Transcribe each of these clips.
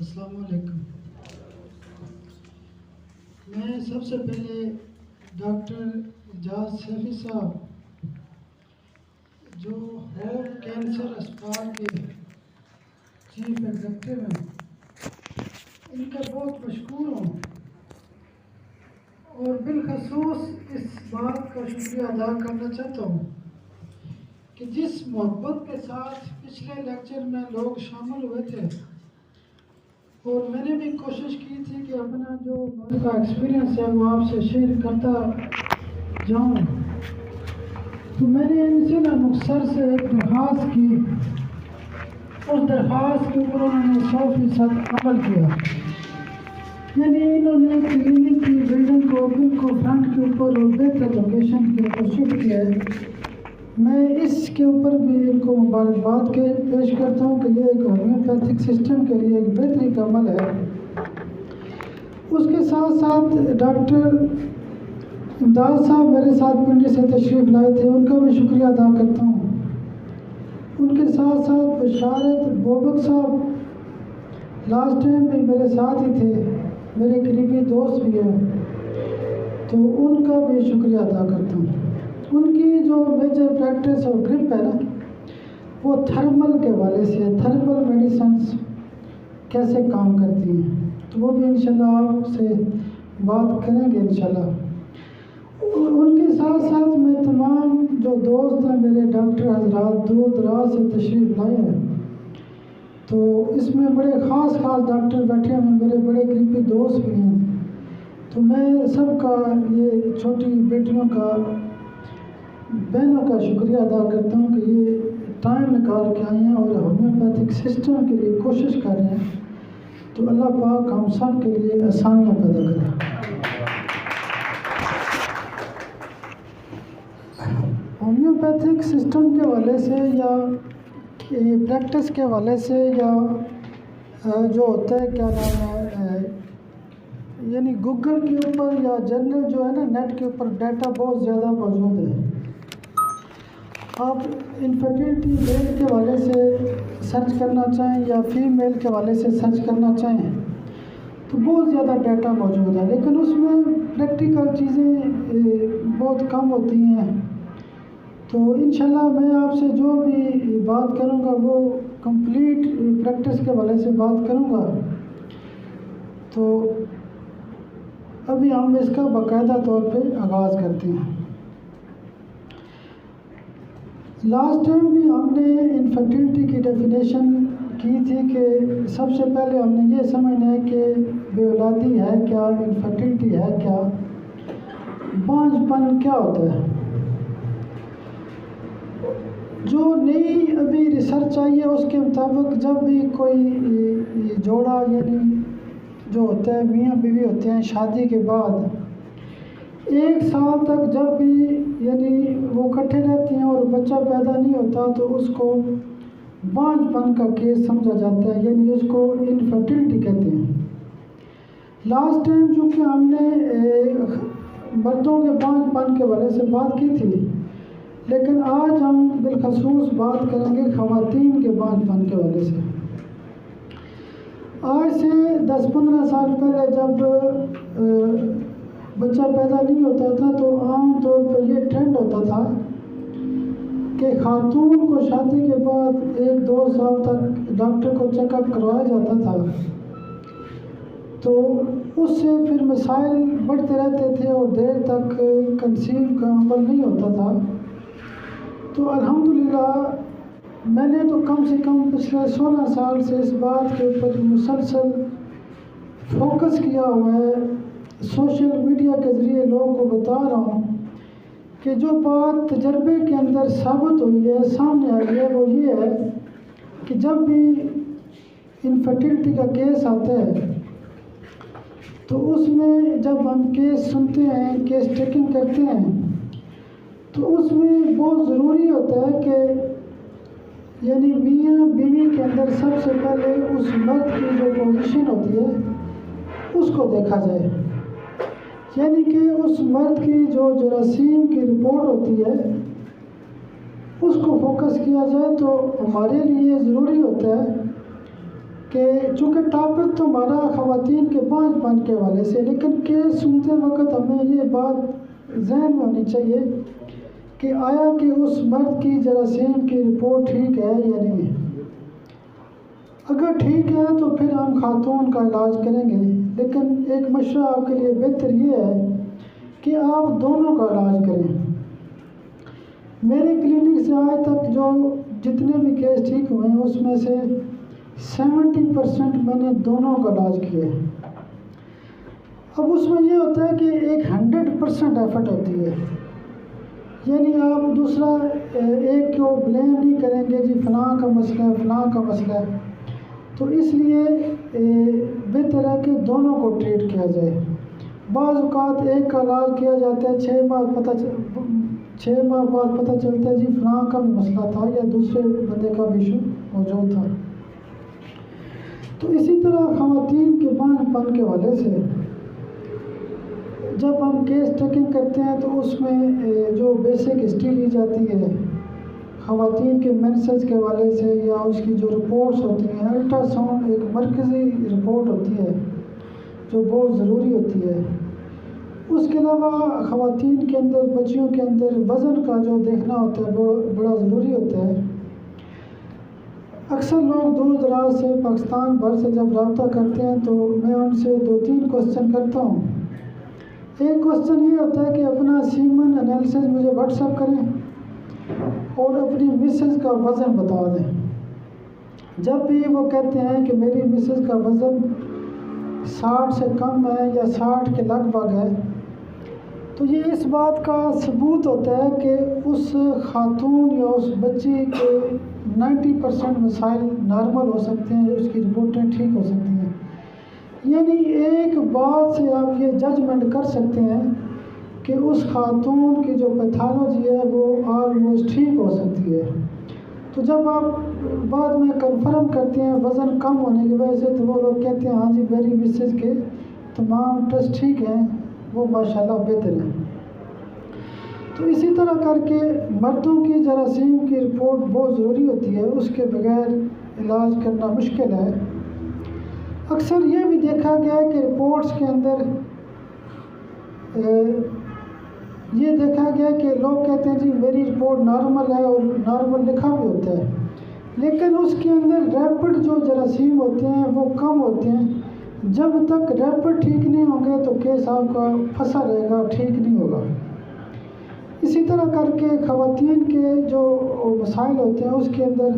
السلام علیکم۔ میں سب سے پہلے ڈاکٹر اعجاز سیفی صاحب جو ہوپ کینسر اسپتال کے چیف ایگزیکٹو ہیں ان کا بہت مشکور ہوں، اور بالخصوص اس بات کا شکریہ ادا کرنا چاہتا ہوں کہ جس محبت کے ساتھ پچھلے لیکچر میں لوگ شامل ہوئے تھے، اور میں نے بھی کوشش کی تھی کہ اپنا جو ان کا ایکسپیرینس ہے وہ آپ سے شیئر کرتا جاؤں، تو میں نے ان سے مختصر سے ایک درخواست کی۔ اس درخواست کے اوپر انہوں نے 100% عمل کیا، یعنی انہوں نے کلینک کی بلڈنگ کو بالکل فرنٹ کے اوپر اور بہتر لوکیشن کے اوپر شفٹ کیا ہے۔ میں اس کے اوپر بھی ان کو مبارکباد کے پیش کرتا ہوں کہ یہ ایک ہومیوپیتھک سسٹم کے لیے ایک بہتری کا عمل ہے۔ اس کے ساتھ ساتھ ڈاکٹر امداد صاحب میرے ساتھ پنڈی سے تشریف لائے تھے، ان کا بھی شکریہ ادا کرتا ہوں۔ ان کے ساتھ ساتھ بشارت بوبک صاحب لاسٹ ٹائم بھی میرے ساتھ ہی تھے، میرے قریبی دوست بھی ہیں، تو ان کا بھی شکریہ ادا کرتا ہوں۔ ان کی جو میجر پریکٹس اور گرپ ہے نا، وہ تھرمل کے حوالے سے، تھرمل میڈیسنس کیسے کام کرتی ہیں، تو وہ بھی انشاءاللہ آپ سے بات کریں گے انشاءاللہ۔ ان کے ساتھ ساتھ میں تمام جو دوست ہیں میرے ڈاکٹر حضرات دور دراز سے تشریف لائے ہیں، تو اس میں بڑے خاص ڈاکٹر بیٹھے ہیں، میرے بڑے قریبی دوست بھی ہیں، تو میں سب کا، یہ چھوٹی بیٹیوں کا، بہنوں کا شکریہ ادا کرتا ہوں کہ یہ ٹائم نکال کے آئے ہیں اور ہومیوپیتھک سسٹم کے لیے کوشش کر رہے ہیں، تو اللہ پاک ہم سب کے لیے آسانیاں پیدا کرے۔ ہومیوپیتھک سسٹم کے حوالے سے یا پریکٹس کے حوالے سے یا جو ہوتا ہے کیا نام ہے، یعنی گوگل کے اوپر یا جنرل جو ہے نا نیٹ کے اوپر ڈیٹا بہت زیادہ موجود ہے۔ آپ انفرٹیلٹی میل کے حوالے سے سرچ کرنا چاہیں یا فیمیل کے حوالے سے سرچ کرنا چاہیں تو بہت زیادہ ڈیٹا موجود ہے، لیکن اس میں پریکٹیکل چیزیں بہت کم ہوتی ہیں۔ تو انشاءاللہ میں آپ سے جو بھی بات کروں گا وہ کمپلیٹ پریکٹس کے حوالے سے بات کروں گا۔ تو ابھی ہم اس کا باقاعدہ طور پہ آغاز کرتے ہیں۔ لاسٹ ٹائم بھی ہم نے انفرٹیلٹی کی ڈیفینیشن کی تھی کہ سب سے پہلے ہم نے یہ سمجھنا ہے کہ بے اولادی ہے کیا، انفرٹیلٹی ہے کیا، بانجھ پن کیا ہوتا ہے۔ جو نئی ابھی ریسرچ آئی ہے اس کے مطابق جب بھی کوئی جوڑا یعنی جو ہوتا ہے میاں بیوی ہوتے ہیں شادی کے بعد 1 سال تک جب بھی یعنی وہ اکٹھے رہتے ہیں اور بچہ پیدا نہیں ہوتا تو اس کو بانجھ پن کا کیس سمجھا جاتا ہے، یعنی اس کو انفرٹیلٹی کہتے ہیں۔ لاسٹ ٹائم چونکہ ہم نے مردوں کے بانجھ پن کے حوالے سے بات کی تھی، لیکن آج ہم بالخصوص بات کریں گے خواتین کے بانجھ پن کے حوالے سے۔ آج سے 10-15 سال پہلے جب بچہ پیدا نہیں ہوتا تھا تو عام طور پر یہ ٹرینڈ ہوتا تھا کہ خاتون کو شادی کے بعد 1-2 سال تک ڈاکٹر کو چیک اپ کروایا جاتا تھا، تو اس سے پھر مسائل بڑھتے رہتے تھے اور دیر تک کنسیو کا عمل نہیں ہوتا تھا۔ تو الحمدللہ میں نے تو کم سے کم پچھلے 16 سال سے اس بات کے اوپر مسلسل فوکس کیا ہوا ہے، سوشل میڈیا کے ذریعے لوگوں کو بتا رہا ہوں کہ جو بات تجربے کے اندر ثابت ہوئی ہے، سامنے آئی ہے، وہ یہ ہے کہ جب بھی انفرٹیلٹی کا کیس آتا ہے تو اس میں جب ہم کیس سنتے ہیں، کیس ٹیکنگ کرتے ہیں، تو اس میں بہت ضروری ہوتا ہے کہ یعنی میاں بیوی کے اندر سب سے پہلے اس مرد کی جو پوزیشن ہوتی ہے اس کو دیکھا جائے، یعنی کہ اس مرد کی جو جراثیم کی رپورٹ ہوتی ہے اس کو فوکس کیا جائے۔ تو ہمارے لیے ضروری ہوتا ہے کہ چونکہ ٹاپک تو ہمارا خواتین کے بانجھ پن کے حوالے سے، لیکن کیس سنتے وقت ہمیں یہ بات ذہن میں ہونی چاہیے کہ آیا کہ اس مرد کی جراثیم کی رپورٹ ٹھیک ہے یا نہیں ہے۔ اگر ٹھیک ہے تو پھر ہم خاتون کا علاج کریں گے، لیکن ایک مشورہ آپ کے لیے بہتر یہ ہے کہ آپ دونوں کا علاج کریں۔ میرے کلینک سے آج تک جو جتنے بھی کیس ٹھیک ہوئے ہیں اس میں سے 70% میں نے دونوں کا علاج کیا ہے۔ اب اس میں یہ ہوتا ہے کہ ایک 100% ایفرٹ ہوتی ہے، یعنی آپ دوسرا ایک کو بلیم نہیں کریں گے جی فلاں کا مسئلہ ہے فلاں کا مسئلہ ہے، تو اس لیے بہتر ہے کہ دونوں کو ٹریٹ کیا جائے۔ بعض اوقات ایک کا علاج کیا جاتا ہے، 6 ماہ بعد پتہ چلتا ہے جی فلاں کا بھی مسئلہ تھا یا دوسرے بندے کا بھی ایشو موجود تھا۔ تو اسی طرح خواتین کے بانجھ پن کے حوالے سے جب ہم کیس ٹیکنگ کرتے ہیں تو اس میں جو بیسک ہسٹری لی جاتی ہے خواتین کے مینسز کے حوالے سے، یا اس کی جو رپورٹس ہوتی ہیں، الٹرا ساؤنڈ ایک مرکزی رپورٹ ہوتی ہے جو بہت ضروری ہوتی ہے۔ اس کے علاوہ خواتین کے اندر، بچیوں کے اندر وزن کا جو دیکھنا ہوتا ہے وہ بڑا ضروری ہوتا ہے۔ اکثر لوگ دور دراز سے پاکستان بھر سے جب رابطہ کرتے ہیں تو میں ان سے 2-3 کوسچن کرتا ہوں۔ ایک کوسچن یہ ہوتا ہے کہ اپنا سیمن انالیسس مجھے واٹس ایپ کریں اور اپنی مسز کا وزن بتا دیں۔ جب بھی وہ کہتے ہیں کہ میری مسز کا وزن 60 سے کم ہے یا 60 کے لگ بھگ ہے، تو یہ اس بات کا ثبوت ہوتا ہے کہ اس خاتون یا اس بچی کے 90% مسائل نارمل ہو سکتے ہیں، اس کی رپورٹیں ٹھیک ہو سکتی ہیں۔ یعنی ایک بات سے آپ یہ ججمنٹ کر سکتے ہیں کہ اس خاتون کی جو پیتھالوجی ہے وہ آلموسٹ ٹھیک ہو سکتی ہے۔ تو جب آپ بعد میں کنفرم کرتے ہیں وزن کم ہونے کی وجہ سے، تو وہ لوگ کہتے ہیں ہاں جی میری مسز کے تمام ٹیسٹ ٹھیک ہیں، وہ ماشاءاللہ بہتر ہیں۔ تو اسی طرح کر کے مردوں کی جراثیم کی رپورٹ بہت ضروری ہوتی ہے، اس کے بغیر علاج کرنا مشکل ہے۔ اکثر یہ بھی دیکھا گیا ہے کہ رپورٹس کے اندر یہ دیکھا گیا کہ لوگ کہتے ہیں جی میری رپورٹ نارمل ہے، اور نارمل لکھا بھی ہوتا ہے، لیکن اس کے اندر ریپڈ جو جراثیم ہوتے ہیں وہ کم ہوتے ہیں۔ جب تک ریپڈ ٹھیک نہیں ہوں گے تو کیس آپ کا پھنسا رہے گا، ٹھیک نہیں ہوگا۔ اسی طرح کر کے خواتین کے جو مسائل ہوتے ہیں اس کے اندر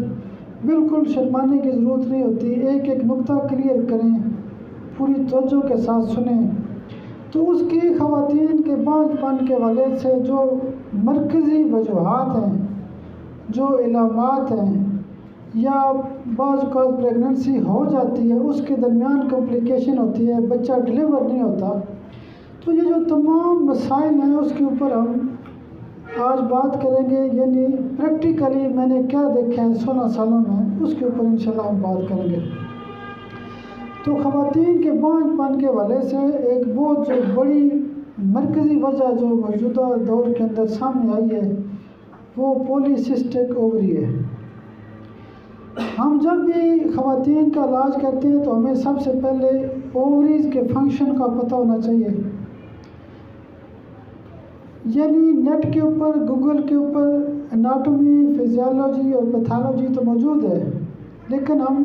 بالکل شرمانے کی ضرورت نہیں ہوتی، ایک ایک نقطہ کلیئر کریں، پوری توجہ کے ساتھ سنیں۔ تو اس کی خواتین کے بانجھ پن کے حوالے سے جو مرکزی وجوہات ہیں، جو علامات ہیں، یا بعض اوقات پریگننسی ہو جاتی ہے اس کے درمیان کمپلیکیشن ہوتی ہے، بچہ ڈلیور نہیں ہوتا، تو یہ جو تمام مسائل ہیں اس کے اوپر ہم آج بات کریں گے، یعنی پریکٹیکلی میں نے کیا دیکھا ہے 16 سالوں میں، اس کے اوپر انشاءاللہ ہم بات کریں گے۔ تو خواتین کے بانجھ پن کے حوالے سے ایک بہت جو بڑی مرکزی وجہ جو موجودہ دور کے اندر سامنے آئی ہے وہ پولی سسٹک اووری ہے۔ ہم جب بھی خواتین کا علاج کرتے ہیں تو ہمیں سب سے پہلے اووریز کے فنکشن کا پتہ ہونا چاہیے۔ یعنی نیٹ کے اوپر، گوگل کے اوپر اناٹومی، فزیالوجی اور پیتھالوجی تو موجود ہے، لیکن ہم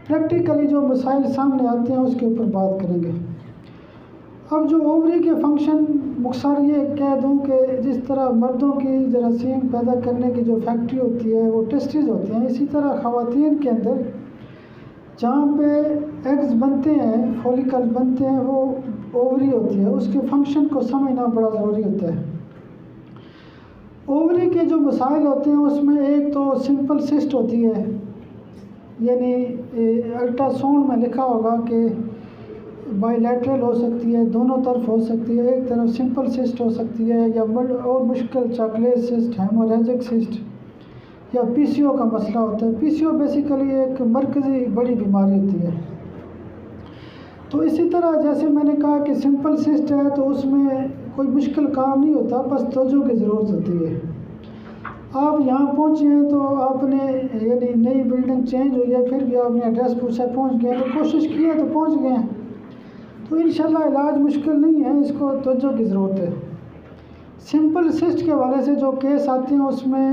پریکٹیکلی جو مسائل سامنے آتے ہیں اس کے اوپر بات کریں گے۔ اب جو اووری کے فنکشن مختصر یہ کہہ دوں کہ جس طرح مردوں کی جراثیم پیدا کرنے کی جو فیکٹری ہوتی ہے وہ ٹیسٹیز ہوتے ہیں، اسی طرح خواتین کے اندر جہاں پہ ایگز بنتے ہیں، فولیکل بنتے ہیں، وہ اووری ہوتی ہے۔ اس کے فنکشن کو سمجھنا بڑا ضروری ہوتا ہے۔ اووری کے جو مسائل ہوتے ہیں اس میں ایک تو سمپل سسٹ ہوتی ہے، یعنی الٹرا ساؤنڈ میں لکھا ہوگا کہ بائی لیٹرل ہو سکتی ہے، دونوں طرف ہو سکتی ہے، ایک طرف سمپل سسٹ ہو سکتی ہے، یا اور مشکل چاکلیٹ سسٹ، ہیموریجک سسٹ، یا پی سی او کا مسئلہ ہوتا ہے۔ پی سی او بیسیکلی ایک مرکزی بڑی بیماری ہوتی ہے۔ تو اسی طرح جیسے میں نے کہا کہ سمپل سسٹ ہے تو اس میں کوئی مشکل کام نہیں ہوتا، بس توجہ کی ضرورت ہوتی ہے۔ آپ یہاں پہنچے ہیں تو آپ نے یعنی نئی بلڈنگ چینج ہوئی ہے، پھر بھی آپ نے ایڈریس پوچھا، پہنچ گئے، تو کوشش کی ہے تو پہنچ گئے ہیں، تو انشاءاللہ علاج مشکل نہیں ہے، اس کو توجہ کی ضرورت ہے۔ سمپل سسٹ کے حوالے سے جو کیس آتے ہیں اس میں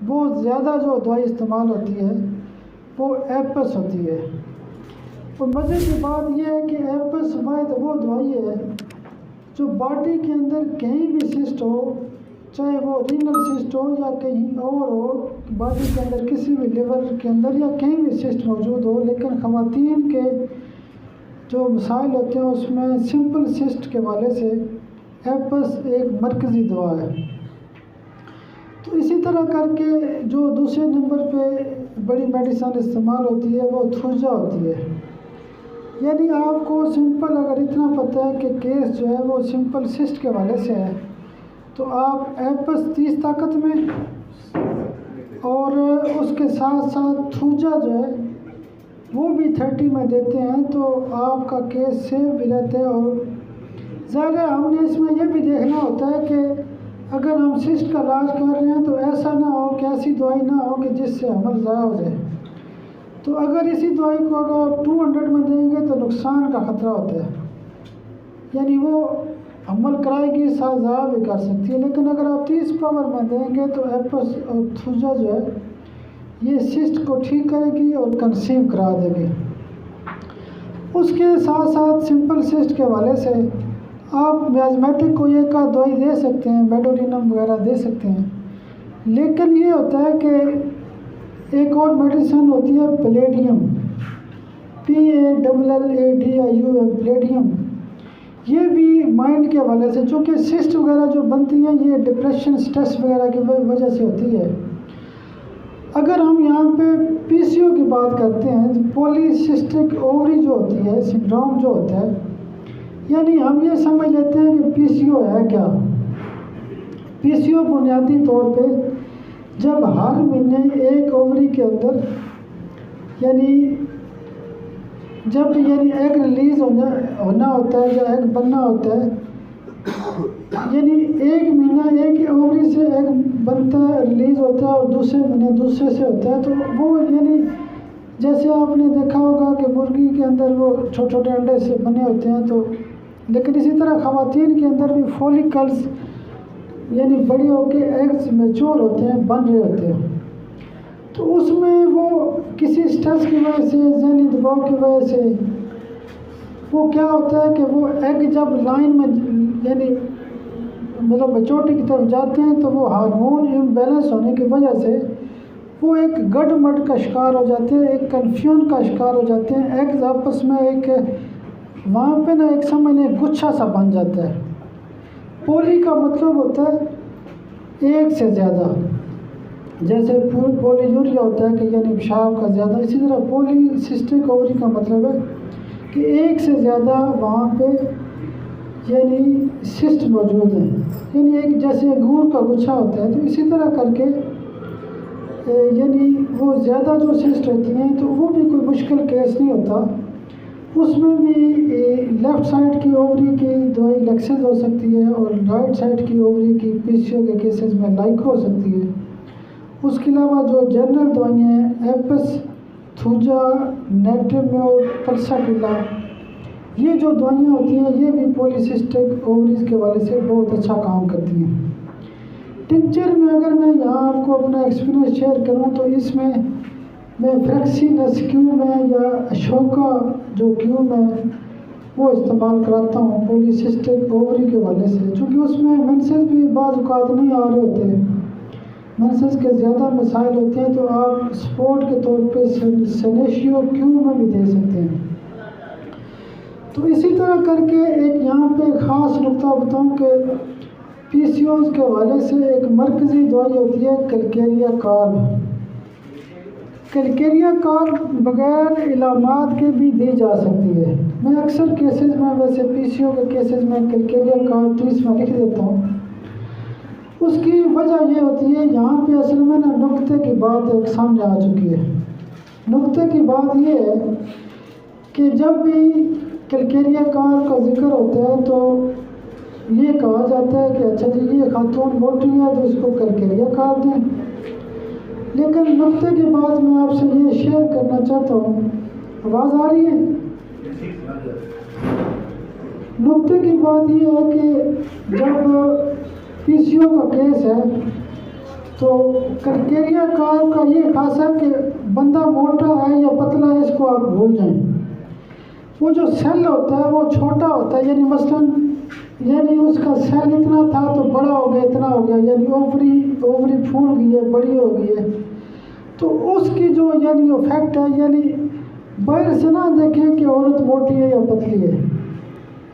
بہت زیادہ جو دوائی استعمال ہوتی ہے وہ ایپس ہوتی ہے، اور مزے کی بات یہ ہے کہ ایپس واحد وہ دوائی ہے جو باڈی کے اندر کہیں بھی سسٹ ہو، چاہے وہ رینل سسٹ ہو یا کہیں اور ہو، باڈی کے اندر کسی بھی لیور کے اندر یا کہیں بھی سسٹ موجود ہو، لیکن خواتین کے جو مسائل ہوتے ہیں اس میں سمپل سسٹ کے حوالے سے ایپس ایک مرکزی دوا ہے۔ تو اسی طرح کر کے جو دوسرے نمبر پہ بڑی میڈیسن استعمال ہوتی ہے وہ تھوجا ہوتی ہے، یعنی آپ کو سمپل اگر اتنا پتہ ہے کہ کیس جو ہے وہ سمپل سسٹ کے حوالے سے ہے تو آپ ایپس 30 طاقت میں اور اس کے ساتھ ساتھ تھوجا جو ہے وہ بھی 30 میں دیتے ہیں، تو آپ کا کیس سیو بھی رہتا ہے۔ اور ظاہر ہے ہم نے اس میں یہ بھی دیکھنا ہوتا ہے کہ اگر ہم سسٹ کا علاج کر رہے ہیں تو ایسا نہ ہو کہ ایسی دوائی نہ ہو کہ جس سے حمل ضائع ہو جائے، تو اگر اسی دوائی کو اگر آپ 200 میں دیں گے تو نقصان کا خطرہ ہوتا ہے، یعنی وہ عمل کرائے گی ساتھ ضائع بھی کر سکتی ہے، لیکن اگر آپ 30 پاور میں دیں گے تو ایپس اور تھوجا جو ہے یہ سسٹ کو ٹھیک کرے گی اور کنسیو کرا دے گی۔ اس کے ساتھ ساتھ سمپل سسٹ کے حوالے سے آپ میازمیٹک کو ایک آدھ دوائی دے سکتے ہیں، میڈورینم وغیرہ دے سکتے ہیں، لیکن یہ ہوتا ہے کہ ایک اور میڈیسن ہوتی ہے پلیڈیم، PALLADIUM، پلیڈیم، یہ بھی مائنڈ کے حوالے سے، چونکہ سسٹ وغیرہ جو بنتی ہیں یہ ڈپریشن سٹریس وغیرہ کی وجہ سے ہوتی ہے۔ اگر ہم یہاں پہ PCO کی بات کرتے ہیں تو پولی سسٹک اووری جو ہوتی ہے، سنڈروم جو ہوتا ہے، یعنی ہم یہ سمجھ لیتے ہیں کہ PCO ہے کیا۔ PCO بنیادی طور پہ جب ہر مہینے ایک اووری کے اندر یعنی ایگ ریلیز ہونا ہوتا ہے یا ایگ بننا ہوتا ہے، یعنی ایک مہینہ ایک اووری سے ایگ بنتا ہے، ریلیز ہوتا ہے، اور دوسرے مہینے دوسرے سے ہوتا ہے، تو وہ یعنی جیسے آپ نے دیکھا ہوگا کہ مرغی کے اندر وہ چھوٹے چھوٹے انڈے سے بنے ہوتے ہیں، تو لیکن اسی طرح خواتین کے اندر بھی فولیکلز یعنی بڑی ہو کے ایگز میچور ہوتے ہیں، بن رہے ہوتے ہیں، تو اس میں وہ کسی سٹریس کی وجہ سے، ذہنی دباؤ کی وجہ سے وہ کیا ہوتا ہے کہ وہ ایگ جب لائن میں یعنی مطلب میچورٹی کی طرف جاتے ہیں تو وہ ہارمون امبیلنس ہونے کی وجہ سے وہ ایک گڈ مڈ کا شکار ہو جاتے ہیں، ایک کنفیوژن کا شکار ہو جاتے ہیں، ایگز آپس میں ایک وہاں پہ نا ایک سمجھنے گچھا سا بن جاتا ہے۔ پولی کا مطلب ہوتا ہے ایک سے زیادہ، جیسے پولی یوریا ہوتا ہے کہ یعنی پیشاب کا زیادہ، اسی طرح پولی سسٹک اووری کا مطلب ہے کہ ایک سے زیادہ وہاں پہ یعنی سسٹ موجود ہیں، یعنی ایک جیسے انگور کا گچھا ہوتا ہے، تو اسی طرح کر کے یعنی وہ زیادہ جو سسٹ ہوتی ہیں تو وہ بھی کوئی مشکل کیس نہیں ہوتا، اس میں بھی لیفٹ سائڈ کی اووری کی دوائی لیکسز ہو سکتی ہے اور رائٹ سائڈ کی اووری کی PCO کے کیسز میں لائک ہو سکتی ہے۔ اس کے علاوہ جو جنرل دوائیاں ہیں ایپس، تھوجا، نیٹرمیور، پلساٹیلا، یہ جو دوائیاں ہوتی ہیں یہ بھی پولیسسٹک اووریز کے حوالے سے بہت اچھا کام کرتی ہیں۔ ٹنکچر میں اگر میں یہاں آپ کو اپنا ایکسپیرینس شیئر کروں تو اس میں فریکسینس کیو میں یا اشوکا جو کیو میں وہ استعمال کراتا ہوں پولیسسٹک اووری کے حوالے سے، چونکہ اس میں مینسز بھی بعض اوقات نہیں آ رہے ہوتے، مینسز کے زیادہ مسائل ہوتے ہیں، تو آپ سپورٹ کے طور پہ سینیشیو کیو میں بھی دے سکتے ہیں۔ تو اسی طرح کر کے ایک یہاں پہ خاص نقطہ بتاؤں کہ PCOs کے حوالے سے ایک مرکزی دوائی ہوتی ہے کیلکیریا کارب۔ کیلکیریا کارب بغیر علامات کے بھی دی جا سکتی ہے۔ میں اکثر کیسز میں ویسے PCO کے کیسز میں کیلکیریا کارب 30 میں لکھ دیتا ہوں۔ اس کی وجہ یہ ہوتی ہے یہاں پہ اصل میں نا نقطے کی بات ایک سامنے آ چکی ہے۔ نقطے کی بات یہ ہے کہ جب بھی کیلکیریا کارب کا ذکر ہوتا ہے تو یہ کہا جاتا ہے کہ اچھا جی یہ خاتون موٹی ہے تو اس کو کیلکیریا کارب دیں، لیکن نقطے کی بات میں آپ سے یہ شیئر کرنا چاہتا ہوں. آواز آ رہی ہے؟ نقطے کی بات یہ ہے کہ جب پی سی او کا کیس ہے تو کرکیریا کار کا یہ خاص ہے کہ بندہ موٹا ہے یا پتلا ہے اس کو آپ بھول جائیں. وہ جو سیل ہوتا ہے وہ چھوٹا ہوتا ہے، یعنی مثلاً اس کا سیل اتنا تھا تو بڑا ہو گیا، اتنا ہو گیا، یعنی اووری پھول گئی ہے، بڑی ہو گئی ہے. تو اس کی جو افیکٹ ہے، یعنی باہر سے نہ دیکھیں کہ عورت موٹی ہے یا پتلی ہے.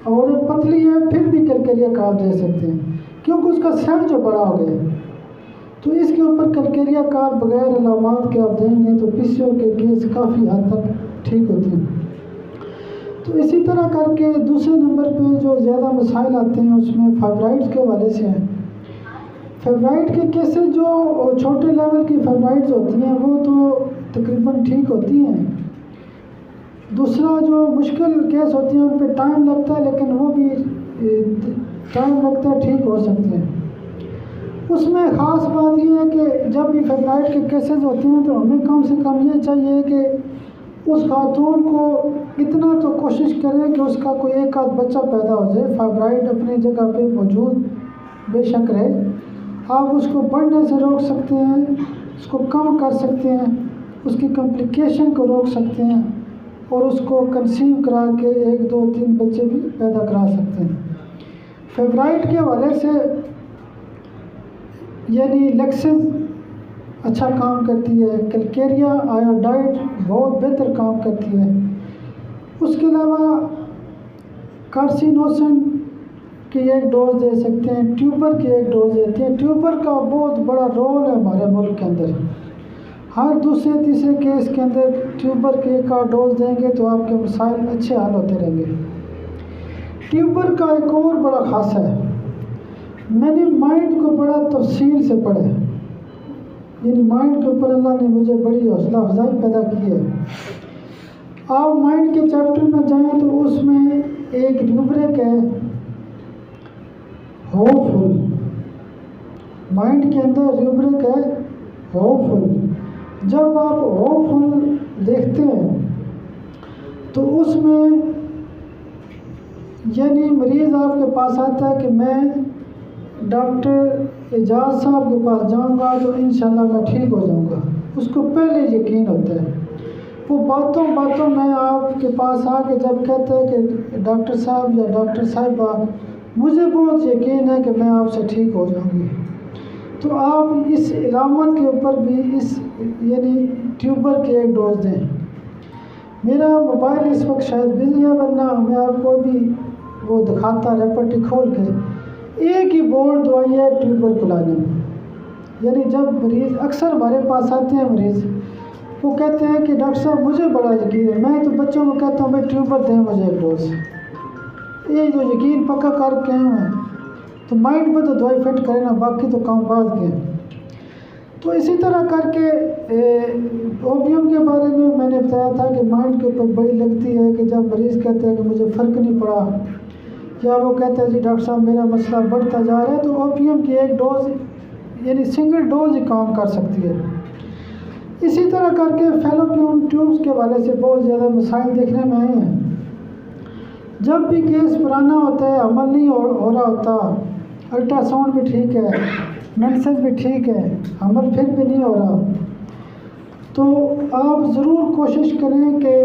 عورت پتلی ہے پھر بھی کرکیریا کار دے سکتے ہیں کیونکہ اس کا سیل جو بڑا ہو گیا. تو اس کے اوپر کرکیریا کار بغیر علامات کے آپ دیں گے تو پی سی او کے کیس کافی حد تک ٹھیک ہوتے ہیں. تو اسی طرح کر کے دوسرے نمبر پہ جو زیادہ مسائل آتے ہیں اس میں فائبرائڈز کے حوالے سے ہیں. فائبرائڈ کے کیسز جو چھوٹے لیول کی فائبرائڈز ہوتی ہیں وہ تو تقریباً ٹھیک ہوتی ہیں. دوسرا جو مشکل کیس ہوتی ہیں ان پہ ٹائم لگتا ہے، لیکن وہ بھی ٹائم لگتا ہے، ٹھیک ہو سکتے ہیں. اس میں خاص بات یہ ہے کہ جب بھی فائبرائڈ کے کیسز ہوتے ہیں تو ہمیں کم سے کم یہ چاہیے کہ اس خاتون کو اتنا تو کوشش کریں کہ اس کا کوئی ایک آدھ بچہ پیدا ہو جائے. فائبرائڈ اپنی جگہ پہ موجود بے شک رہے، آپ اس کو بڑھنے سے روک سکتے ہیں، اس کو کم کر سکتے ہیں، اس کی کمپلیکیشن کو روک سکتے ہیں اور اس کو کنسیو کرا کے 1 2 3 بچے بھی پیدا کرا سکتے ہیں. فائبرائڈ کے حوالے سے یعنی لیکسز اچھا کام کرتی ہے، کیلکیریا آیوڈائڈ بہت بہتر کام کرتی ہے. اس کے علاوہ کارسینوسن کی ایک ڈوز دے سکتے ہیں، ٹیوبر کی ایک ڈوز دیتے ہیں. ٹیوبر کا بہت بڑا رول ہے ہمارے ملک کے اندر. ہر دوسرے تیسرے کیس کے اندر ٹیوبر کے ایک آدھ ڈوز دیں گے تو آپ کے مسائل اچھے حل ہوتے رہیں گے. ٹیوبر کا ایک اور بڑا خاصہ ہے، میں نے مائنڈ کو بڑا تفصیل سے پڑھا ہے، یعنی مائنڈ کے اوپر اللہ نے مجھے بڑی حوصلہ افزائی پیدا کی ہے. آپ مائنڈ کے چیپٹر میں جائیں تو اس میں ایک روبرک ہے ہوپ فل. مائنڈ کے اندر روبرک ہے ہوپ فل. جب آپ ہوپ فل دیکھتے ہیں تو اس میں یعنی مریض آپ کے پاس آتا ہے کہ میں ڈاکٹر اعجاز صاحب کے پاس جاؤں گا تو انشاءاللہ میں ٹھیک ہو جاؤں گا. اس کو پہلے یقین ہوتا ہے. وہ باتوں میں آپ کے پاس آ کے جب کہتا ہے کہ ڈاکٹر صاحب یا ڈاکٹر صاحبہ مجھے بہت یقین ہے کہ میں آپ سے ٹھیک ہو جاؤں گی، تو آپ اس علامت کے اوپر بھی یعنی ٹیوبر کی ایک ڈوز دیں. میرا موبائل اس وقت شاید بزی ہے، ورنہ میں آپ کو بھی وہ دکھاتا ریپرٹی کھول کے. ایک ہی بورڈ دوائی ہے ٹیوبر کلائنم. یعنی جب مریض اکثر ہمارے پاس آتے ہیں مریض، وہ کہتے ہیں کہ ڈاکٹر صاحب مجھے بڑا یقین ہے، میں تو بچوں کو کہتا ہوں بھائی ٹیوبر دیں مجھے ایک ڈوز. یہ جو یقین پکا کر کے ہیں تو مائنڈ پہ تو دوائی فٹ کرے نا، باقی تو کام بعد کے. تو اسی طرح کر کے اوپیم کے بارے میں نے بتایا تھا کہ مائنڈ کے اوپر بڑی لگتی ہے کہ جب مریض کہتے ہیں کہ مجھے فرق نہیں پڑا، یا وہ کہتا ہے جی ڈاکٹر صاحب میرا مسئلہ بڑھتا جا رہا ہے، تو اوپیم کی ایک ڈوز یعنی سنگل ڈوز ہی کام کر سکتی ہے. اسی طرح کر کے فیلوپین ٹیوبز کے حوالے سے بہت زیادہ مسائل دیکھنے میں آئے ہیں. جب بھی کیس پرانا ہوتا ہے، عمل نہیں ہو رہا ہوتا، الٹرا ساؤنڈ بھی ٹھیک ہے، مینسز بھی ٹھیک ہے، عمل پھر بھی نہیں ہو رہا، تو آپ ضرور کوشش کریں کہ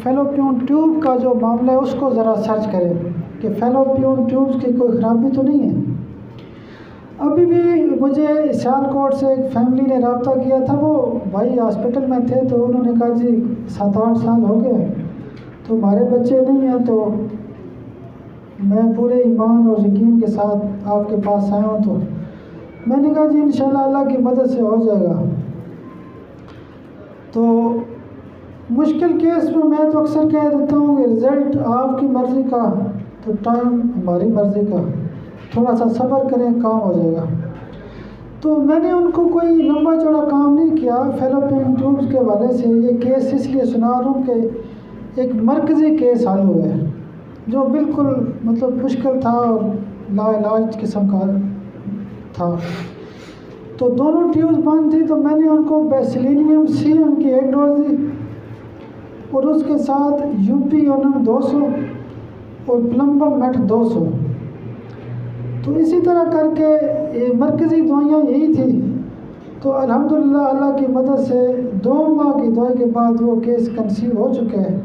فیلوپین ٹیوب کا جو معاملہ ہے اس کو ذرا سرچ کریں کہ فیلوپین ٹیوبز کی کوئی خرابی تو نہیں ہے. ابھی بھی مجھے سیالکوٹ سے ایک فیملی نے رابطہ کیا تھا، وہ بھائی ہاسپٹل میں تھے تو انہوں نے کہا جی 7-8 سال ہو گئے تو ہمارے بچے نہیں ہیں، تو میں پورے ایمان اور یقین کے ساتھ آپ کے پاس آیا ہوں. تو میں نے کہا جی انشاءاللہ اللہ کی مدد سے ہو جائے گا. تو مشکل کیس میں تو اکثر کہہ دیتا ہوں کہ رزلٹ آپ کی مرضی کا تو ٹائم ہماری مرضی کا، تھوڑا سا صبر کریں کام ہو جائے گا. تو میں نے ان کو کوئی لمبا چوڑا کام نہیں کیا فیلوپین ٹیوبز کے حوالے سے. یہ کیس اس لیے سنا رہا ہوں کہ ایک مرکزی کیس حل ہوا ہے جو بالکل مشکل تھا اور لا علاج قسم کا تھا. تو دونوں ٹیوبس بند تھی، تو میں نے ان کو بیسیلینیم سی ان کی 1 ڈوز دی، اور اس کے ساتھ یو پی اونم 200 اور پلمبم میٹ 200. تو اسی طرح کر کے یہ مرکزی دوائیاں یہی تھی. تو الحمدللہ اللہ کی مدد سے 2 ماہ کی دوائی کے بعد وہ کیس کنسیو ہو چکا ہے،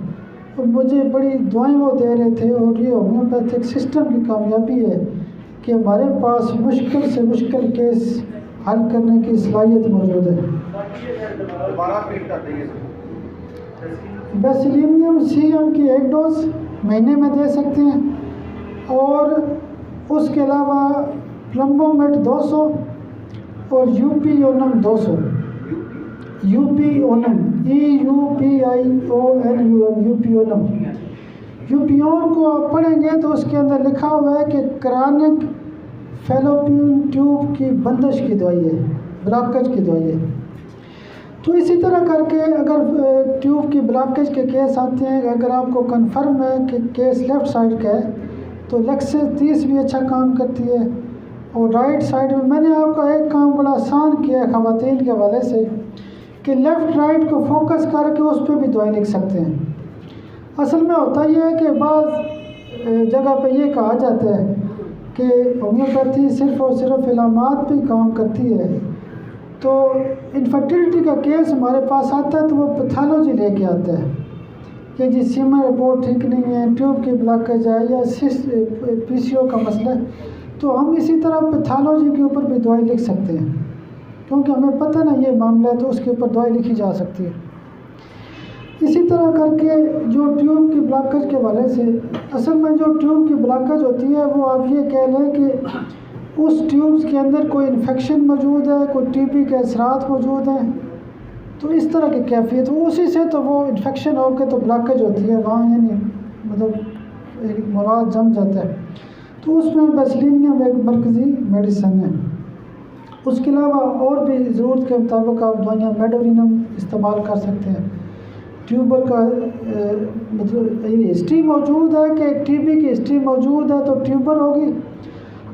اور مجھے بڑی دعائیں وہ دے رہے تھے. اور یہ ہومیوپیتھک سسٹم کی کامیابی ہے کہ ہمارے پاس مشکل سے مشکل کیس حل کرنے کی صلاحیت موجود ہے. بیسیلینیم سی ایم کی 1 ڈوز مہینے میں دے سکتے ہیں، اور اس کے علاوہ پلمبم میٹ 200 اور یو پی اونم 200. یو پی اونم EUPIONUM یو پی اونم. یو پی اون کو آپ پڑھیں گے تو اس کے اندر لکھا ہوا ہے کہ کرانک فیلوپین ٹیوب کی بندش کی دوائی ہے، بلاکج کی دوائی ہے. تو اسی طرح کر کے اگر ٹیوب کی بلاکج کے کیس آتے ہیں، اگر آپ کو کنفرم ہے کہ کیس لیفٹ سائڈ کا ہے تو لیکسس 30 بھی اچھا کام کرتی ہے. اور رائٹ سائڈ میں نے آپ کا ایک کام بڑا آسان کیا ہے خواتین کے حوالے سے کہ لیفٹ رائٹ کو فوکس کر کے اس پہ بھی دوائی لکھ سکتے ہیں. اصل میں ہوتا یہ ہے کہ بعض جگہ پہ یہ کہا جاتا ہے کہ ہومیوپیتھی صرف اور صرف علامات پہ کام کرتی ہے. تو انفرٹیلٹی کا کیس ہمارے پاس آتا ہے تو وہ پیتھالوجی لے کے آتا ہے کہ جی سیمن رپورٹ ٹھیک نہیں ہے، ٹیوب کی بلاکیج ہے، یا پی سی او کا مسئلہ ہے. تو ہم اسی طرح پیتھالوجی کے اوپر بھی دوائی لکھ سکتے ہیں، کیونکہ ہمیں پتہ نا یہ معاملہ ہے تو اس کے اوپر دوائی لکھی جا سکتی ہے. اسی طرح کر کے جو ٹیوب کی بلاکیج کے حوالے سے، اصل میں جو ٹیوب کی بلاکیج ہوتی ہے وہ آپ یہ کہہ لیں کہ اس ٹیوبس کے اندر کوئی انفیکشن موجود ہے، کوئی ٹی بی کے اثرات موجود ہیں، تو اس طرح کی کیفیت اسی سے تو وہ انفیکشن ہو کے تو بلاکیج ہوتی ہے وہاں، یعنی مطلب ایک مواد جم جاتا ہے. تو اس میں بیسیلینیم ایک مرکزی میڈیسن ہے. اس کے علاوہ اور بھی ضرورت کے مطابق آپ دوائیاں میڈورینم استعمال کر سکتے ہیں. ٹیوبر کا مطلب ہسٹری موجود ہے کہ ٹی بی کی ہسٹری موجود ہے تو ٹیوبر ہوگی.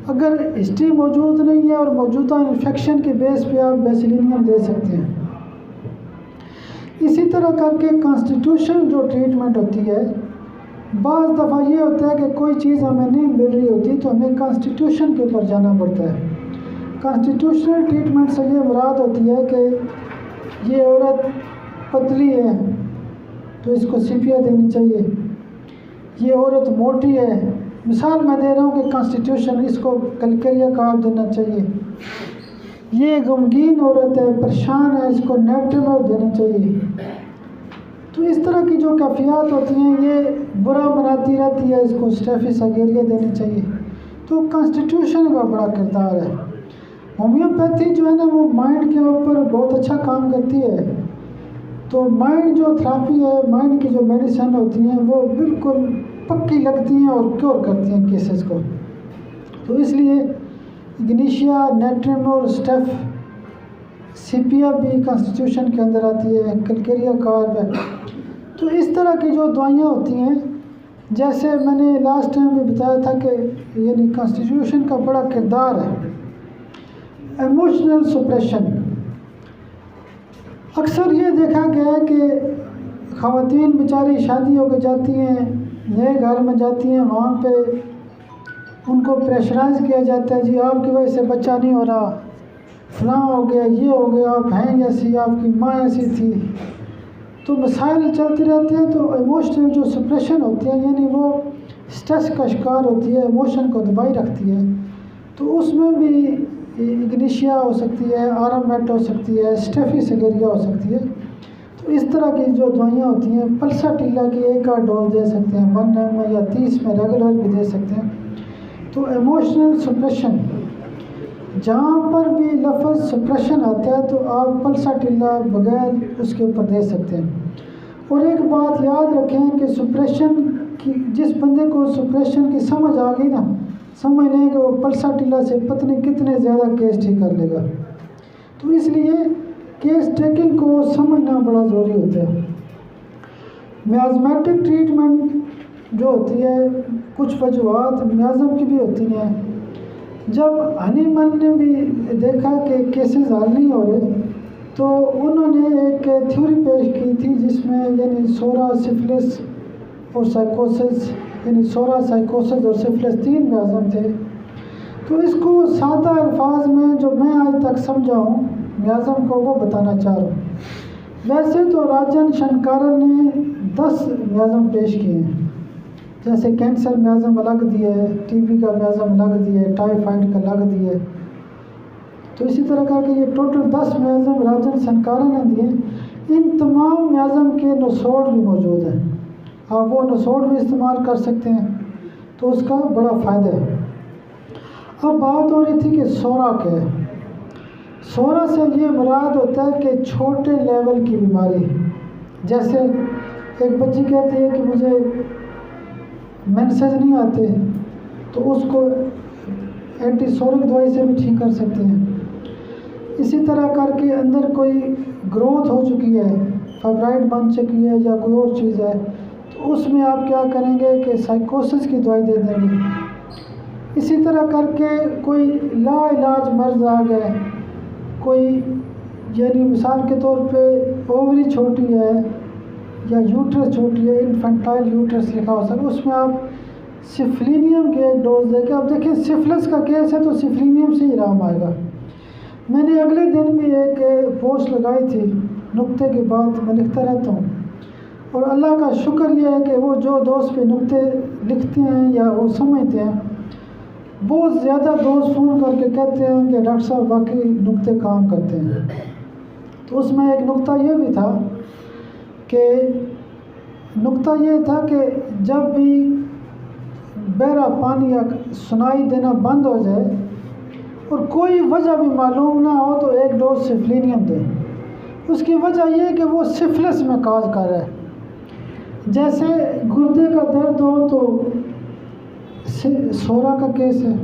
اگر ہسٹری موجود نہیں ہے اور موجودہ انفیکشن کے بیس پہ آپ بیسیلینیم دے سکتے ہیں. اسی طرح کر کے کانسٹیٹیوشن جو ٹریٹمنٹ ہوتی ہے، بعض دفعہ یہ ہوتا ہے کہ کوئی چیز ہمیں نہیں مل رہی ہوتی تو ہمیں کانسٹیٹیوشن کے اوپر جانا پڑتا ہے. کانسٹیٹیوشنل ٹریٹمنٹ سے یہ مراد ہوتی ہے کہ یہ عورت پتلی ہے تو اس کو سیپیا دینی چاہیے، یہ عورت موٹی ہے، مثال میں دے رہا ہوں کہ کانسٹیٹیوشن اس کو کلکیریا کارب دینا چاہیے. یہ غمگین عورت ہے، پریشان ہے، اس کو نیپٹیمور دینا چاہیے. تو اس طرح کی جو کیفیات ہوتی ہیں یہ برا بناتی رہتی ہے، اس کو اسٹیفس اگیریا دینی چاہیے. تو کانسٹیٹیوشن کا بڑا کردار ہے. ہومیوپیتھی جو ہے نا وہ مائنڈ کے اوپر بہت اچھا کام کرتی ہے. تو مائنڈ جو تھراپی ہے، مائنڈ کی جو میڈیسن ہوتی ہیں وہ بالکل پکی لگتی ہیں اور کیور کرتی ہیں کیسز کو. تو اس لیے اگنیشیا، نیٹریمور، اسٹیف، سیپیا بھی کانسٹیٹیوشن کے اندر آتی ہے، کلکیریا کارب ہے. تو اس طرح کی جو دوائیاں ہوتی ہیں، جیسے میں نے لاسٹ ٹائم بھی بتایا تھا کہ یعنی کانسٹیٹیوشن کا بڑا کردار ہے. ایموشنل سپریشن، اکثر یہ دیکھا گیا ہے کہ خواتین بیچاری شادی ہو کے جاتی ہیں، نئے گھر میں جاتی ہیں، وہاں پہ ان کو پریشرائز کیا جاتا ہے، جی آپ کی وجہ سے بچہ نہیں ہو رہا، فلاں ہو گیا، یہ ہو گیا، آپ ہیں ایسی، آپ کی ماں ایسی تھی. تو مسائل چلتے رہتے ہیں. تو ایموشنل جو سپریشن ہوتی ہے یعنی وہ اسٹریس کا شکار ہوتی ہے، ایموشن کو دبائی رکھتی ہے. تو اس میں بھی اگنیشیا ہو سکتی ہے، آرامٹ ہو سکتی ہے، اسٹیفس اگیریا ہو سکتی ہے. تو اس طرح کی جو دوائیاں ہوتی ہیں، پلساٹیلا کی 1 ڈوز دے سکتے ہیں 1 میں یا 30 میں ریگولر بھی دے سکتے ہیں. تو ایموشنل سپریشن جہاں پر بھی لفظ سپریشن آتا ہے تو آپ پلساٹیلا بغیر اس کے اوپر دے سکتے ہیں. اور ایک بات یاد رکھیں کہ سپریشن کی جس بندے کو سپریشن کی سمجھ آ گئی نا، سمجھ لیں کہ وہ پلساٹیلا سے پتہ کتنے زیادہ کیس ٹھیک کر لے گا. تو اس لیے کیس ٹیکنگ کو سمجھنا بڑا ضروری ہوتا ہے. میازمیٹک ٹریٹمنٹ جو ہوتی ہے، کچھ وجوہات میازم کی بھی ہوتی ہیں. جب ہنی من نے بھی دیکھا کہ کیسز حل نہیں ہو رہے تو انہوں نے ایک تھیوری پیش کی تھی جس میں یعنی سورا، سفلس اور سائیکوسس، یعنی سورا، سائیکوسس اور سفلس 3 میازم تھے. تو اس کو سادہ الفاظ میں جو میں آج تک سمجھا ہوں میازم کو وہ بتانا چاہ رہا ہوں. ویسے تو راجن شنکارن نے 10 میازم پیش کیے ہیں، جیسے کینسر میازم الگ دیے ہے، ٹی بی کا میازم الگ دیے، ٹائیفائڈ کا الگ دیے. تو اسی طرح کر کے یہ ٹوٹل 10 میازم راجن شنکارن نے دیے. ان تمام میازم کے نسوڑ بھی موجود ہیں، آپ وہ نسوڑ بھی استعمال کر سکتے ہیں، تو اس کا بڑا فائدہ ہے. اب بات ہو رہی تھی کہ سورا کیا ہے. سورا سے یہ مراد ہوتا ہے کہ چھوٹے لیول کی بیماری، جیسے ایک بچی کہتی ہے کہ مجھے مینسز نہیں آتے، تو اس کو اینٹی سورک دوائی سے بھی ٹھیک کر سکتے ہیں. اسی طرح کر کے اندر کوئی گروتھ ہو چکی ہے، فائبرائڈ بن چکی ہے یا کوئی اور چیز ہے، تو اس میں آپ کیا کریں گے کہ سائیکوسس کی دوائی دے دیں گے. اسی طرح کر کے کوئی لا علاج مرض آ گئے، کوئی یعنی مثال کے طور پہ اووری چھوٹی ہے یا یوٹرس چھوٹی ہے، انفنٹائل یوٹرس لکھا ہو سکتا ہے، اس میں آپ سفلینیم کی ایک ڈوز دے کے، اب دیکھیں سفلس کا کیس ہے تو سفلینیم سے ہی آرام آئے گا. میں نے اگلے دن بھی ایک پوسٹ لگائی تھی، نقطے کی بات میں لکھتا رہتا ہوں، اور اللہ کا شکر یہ ہے کہ وہ جو دوست پہ نقطے لکھتے ہیں یا وہ سمجھتے ہیں، بہت زیادہ دوست فون کر کے کہتے ہیں کہ ڈاکٹر صاحب واقعی نقطے کام کرتے ہیں. تو اس میں ایک نقطہ یہ بھی تھا کہ جب بھی بہرا پانی یا سنائی دینا بند ہو جائے اور کوئی وجہ بھی معلوم نہ ہو تو ایک ڈوز سفلینیم دیں. اس کی وجہ یہ ہے کہ وہ سفلس میں کاز کر رہا ہے. جیسے گردے کا درد ہو تو سورا کا کیس ہے،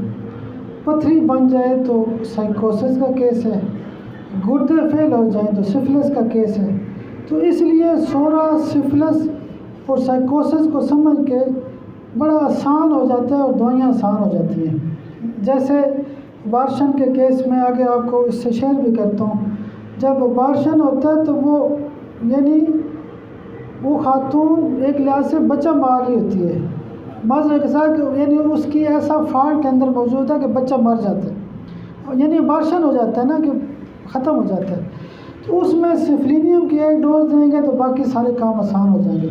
پتھری بن جائے تو سائیکوسس کا کیس ہے، گردے فیل ہو جائیں تو سفلس کا کیس ہے. تو اس لیے سورا، سفلس اور سائیکوسس کو سمجھ کے بڑا آسان ہو جاتا ہے اور دوائیاں آسان ہو جاتی ہیں. جیسے بارشن کے کیس میں آگے آپ کو اس سے شیئر بھی کرتا ہوں. جب بارشن ہوتا ہے تو وہ خاتون ایک لحاظ سے بچہ مار رہی ہوتی ہے، معذرت کے ساتھ، یعنی اس کی ایسا فالٹ کے اندر موجود ہے کہ بچہ مر جاتا ہے، یعنی بارشن ہو جاتا ہے نا کہ ختم ہو جاتا ہے. تو اس میں سفلینیم کی ایک ڈوز دیں گے تو باقی سارے کام آسان ہو جائیں گے.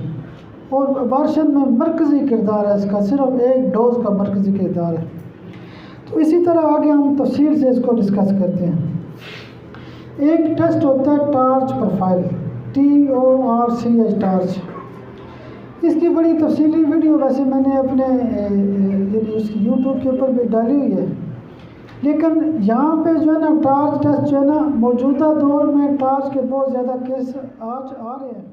اور بارشن میں مرکزی کردار ہے اس کا، صرف ایک ڈوز کا مرکزی کردار ہے. تو اسی طرح آگے ہم تفصیل سے اس کو ڈسکس کرتے ہیں. ایک ٹیسٹ ہوتا ہے ٹارچ پروفائل، TORCH ٹارچ. اس کی بڑی تفصیلی ویڈیو ویسے میں نے اپنے یعنی اس کی یوٹیوب کے اوپر بھی ڈالی ہوئی ہے، لیکن یہاں پہ جو ہے نا ٹارچ ٹیسٹ جو ہے نا، موجودہ دور میں ٹارچ کے بہت زیادہ کیس آج آ رہے ہیں.